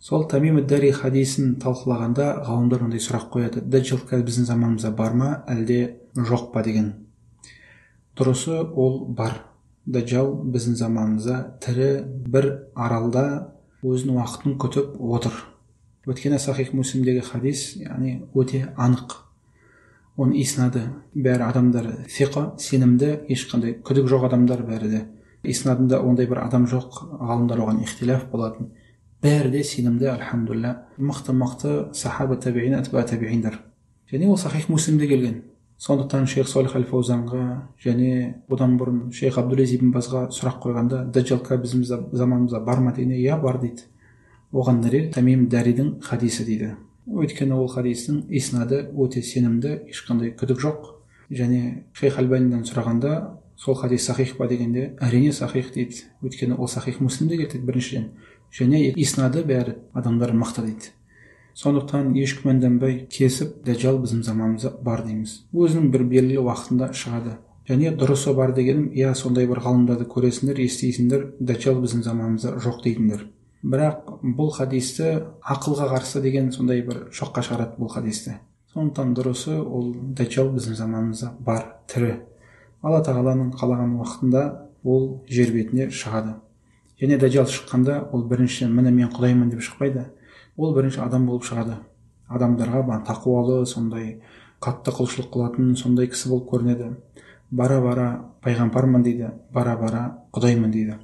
Сол Тамим ад-Дари хадисін талқылағанда ғалымдар ондай сұрақ қояды: Даджал қазір біздің заманымызда бар ма, әлде жоқ па деген. Дұрысы, ол бар. Даджал біздің заманымызда тірі бір аралда өзінің уақытын күтіп отыр. Өткені Сахих Муслимдегі хадис, яғни өте анық. Оның иснады бәрі адамдар фиқа, сенімді, ешқандай күдік жоқ адамдар бәрі де. Иснадында ондай бір адам жоқ, ғалымдар оған ихтилаф болатын. Бәрі де сенімді, альхамдулилля, мықты сахаба табиин, атба табииндар. Және ол Сахих Муслимде келген. Сондықтан шейх Салих аль-Фаузанға және одан бұрын шейх Абдул-Азиз ибн Базға сұрақ қойғанда, Даджалка біздің заманымызда бар ма дегенде, иә бар дейді. Оған дәлел Тамим ад-Даридің хадисі дейді. Өйткені ол хадистің иснады өте сенімді, ешқандай күдік жоқ. Және шейх Албаниден сұрағанда, сол хадис сахих па дегенде, әрине сахих дейді. Өйткені ол Сахих Муслимде кетеді біріншіден. Және иснады бәрі адамдар мықты дейді. Сондықтан еш күмәнданбай кесіп, Даджал біздің заманымызда бар дейміз. Өзінің бір белгілі уақытында шығады. Және дұрысы бар дегенім, иә, сондай бір ғалымдарды көресіңдер, естисіңдер, Даджал біздің заманымызда жоқ дейтіндер. Бірақ бұл хадисті ақылға қарсы деген сондай бір шоққа шығарады бұл хадисті. Сондықтан дұрысы, ол Даджал біздің заманымызда бар, тірі. Алла тағаланың қалаған уақытында ол жер бетіне шығады. Және Даджал шыққанда ол біріншіден міне мен құдаймын деп шықпайды. Ол бірінші адам болып шығады. Адамдарға тақуалы, сондай қатты құлшылық қылатын, сондай кісі болып көрінеді. Бара-бара пайғамбармын дейді, бара-бара құдаймын дейді.